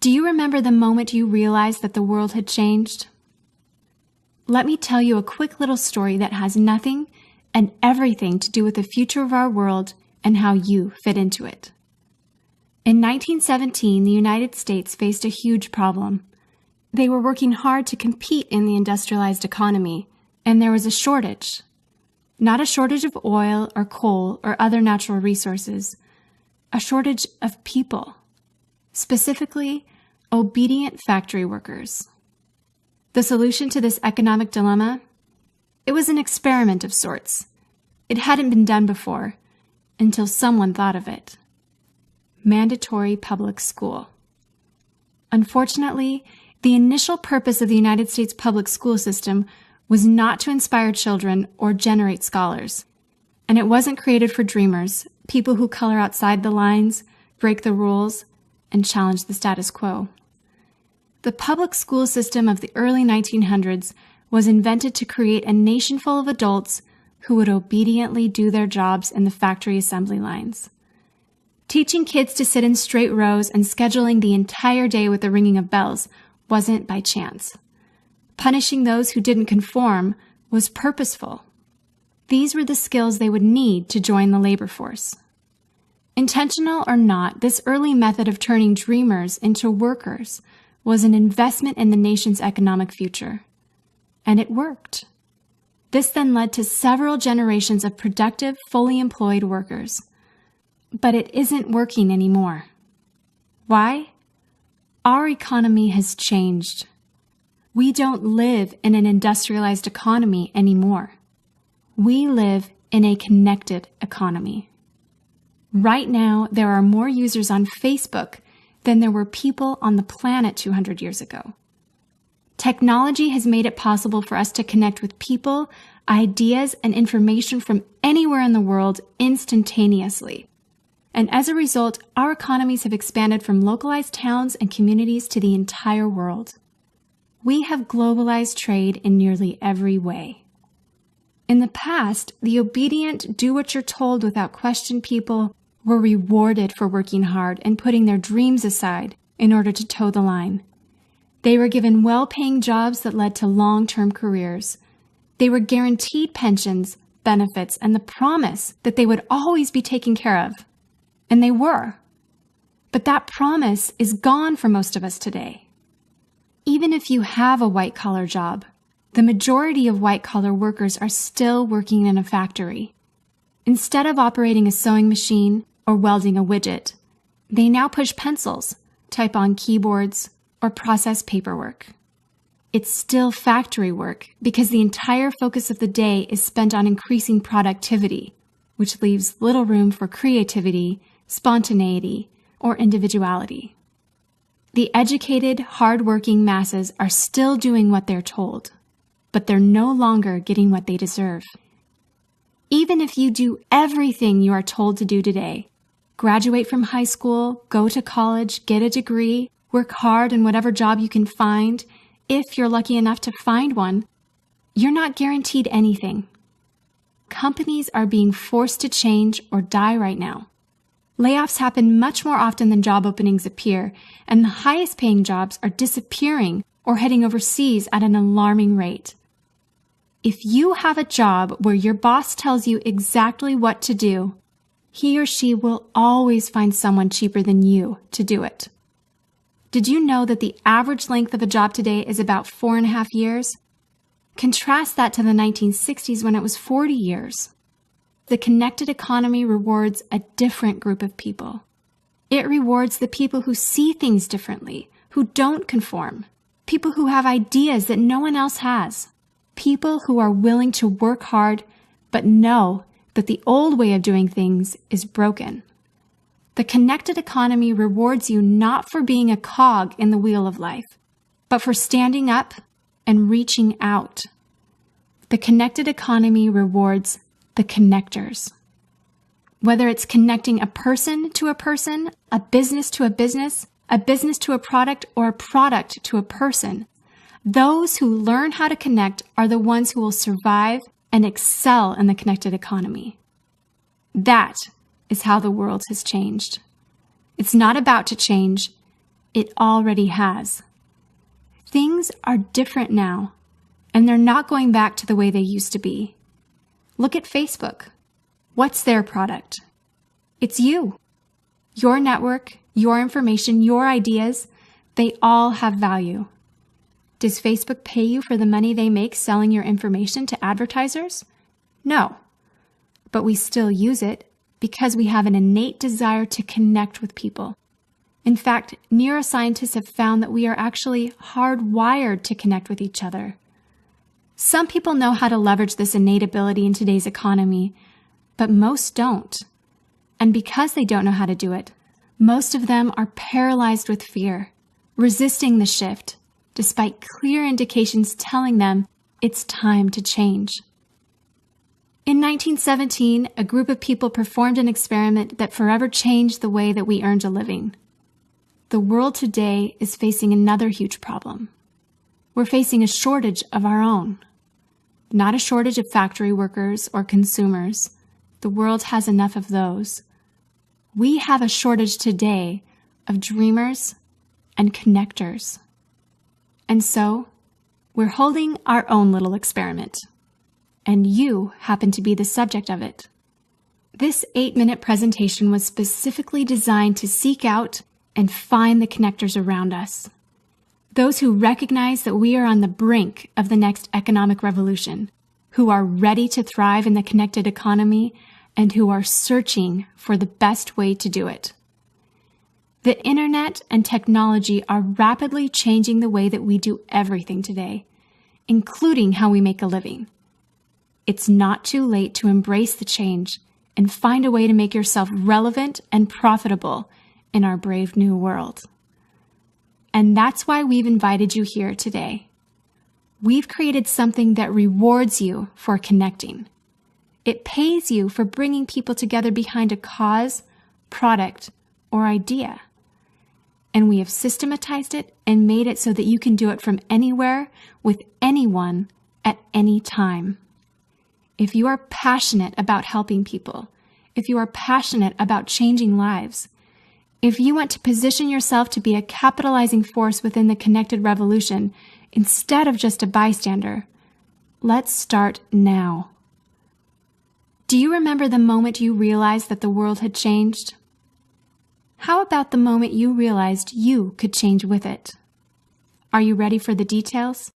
Do you remember the moment you realized that the world had changed? Let me tell you a quick little story that has nothing and everything to do with the future of our world and how you fit into it. In 1917, the United States faced a huge problem. They were working hard to compete in the industrialized economy, and there was a shortage. Not a shortage of oil or coal or other natural resources, a shortage of people, specifically obedient factory workers. The solution to this economic dilemma? It was an experiment of sorts. It hadn't been done before, until someone thought of it. Mandatory public school. Unfortunately, the initial purpose of the United States public school system was not to inspire children or generate scholars. And it wasn't created for dreamers, people who color outside the lines, break the rules, and challenge the status quo. The public school system of the early 1900s was invented to create a nation full of adults who would obediently do their jobs in the factory assembly lines. Teaching kids to sit in straight rows and scheduling the entire day with the ringing of bells wasn't by chance. Punishing those who didn't conform was purposeful. These were the skills they would need to join the labor force. Intentional or not, this early method of turning dreamers into workers was an investment in the nation's economic future. And it worked. This then led to several generations of productive, fully employed workers. But it isn't working anymore. Why? Our economy has changed. We don't live in an industrialized economy anymore. We live in a connected economy. Right now, there are more users on Facebook than there were people on the planet 200 years ago. Technology has made it possible for us to connect with people, ideas, and information from anywhere in the world instantaneously. And as a result, our economies have expanded from localized towns and communities to the entire world. We have globalized trade in nearly every way. In the past, the obedient, do-what-you're-told without question people were rewarded for working hard and putting their dreams aside in order to toe the line. They were given well-paying jobs that led to long-term careers. They were guaranteed pensions, benefits, and the promise that they would always be taken care of. And they were. But that promise is gone for most of us today. Even if you have a white-collar job, the majority of white-collar workers are still working in a factory. Instead of operating a sewing machine or welding a widget, they now push pencils, type on keyboards, or process paperwork. It's still factory work because the entire focus of the day is spent on increasing productivity, which leaves little room for creativity, spontaneity, or individuality. The educated, hard-working masses are still doing what they're told, but they're no longer getting what they deserve. Even if you do everything you are told to do today, graduate from high school, go to college, get a degree, work hard in whatever job you can find, if you're lucky enough to find one, you're not guaranteed anything. Companies are being forced to change or die right now. Layoffs happen much more often than job openings appear, and the highest paying jobs are disappearing or heading overseas at an alarming rate. If you have a job where your boss tells you exactly what to do, he or she will always find someone cheaper than you to do it. Did you know that the average length of a job today is about 4.5 years? Contrast that to the 1960s when it was 40 years. The connected economy rewards a different group of people. It rewards the people who see things differently, who don't conform, people who have ideas that no one else has, people who are willing to work hard but know that the old way of doing things is broken. The connected economy rewards you not for being a cog in the wheel of life, but for standing up and reaching out. The connected economy rewards the connectors. Whether it's connecting a person to a person, a business to a business to a product, or a product to a person, those who learn how to connect are the ones who will survive and excel in the connected economy. That is how the world has changed. It's not about to change. It already has. Things are different now, and they're not going back to the way they used to be. Look at Facebook. What's their product? It's you. Your network, your information, your ideas, they all have value. Does Facebook pay you for the money they make selling your information to advertisers? No. But we still use it because we have an innate desire to connect with people. In fact, neuroscientists have found that we are actually hardwired to connect with each other. Some people know how to leverage this innate ability in today's economy, but most don't. And because they don't know how to do it, most of them are paralyzed with fear, resisting the shift, despite clear indications telling them it's time to change. In 1917, a group of people performed an experiment that forever changed the way that we earned a living. The world today is facing another huge problem. We're facing a shortage of our own. Not a shortage of factory workers or consumers. The world has enough of those. We have a shortage today of dreamers and connectors. And so, we're holding our own little experiment. And you happen to be the subject of it. This 8-minute presentation was specifically designed to seek out and find the connectors around us. Those who recognize that we are on the brink of the next economic revolution, who are ready to thrive in the connected economy, and who are searching for the best way to do it. The internet and technology are rapidly changing the way that we do everything today, including how we make a living. It's not too late to embrace the change and find a way to make yourself relevant and profitable in our brave new world. And that's why we've invited you here today. We've created something that rewards you for connecting. It pays you for bringing people together behind a cause, product, or idea. And we have systematized it and made it so that you can do it from anywhere with anyone at any time. If you are passionate about helping people, if you are passionate about changing lives, if you want to position yourself to be a capitalizing force within the connected revolution instead of just a bystander, let's start now. Do you remember the moment you realized that the world had changed? How about the moment you realized you could change with it? Are you ready for the details?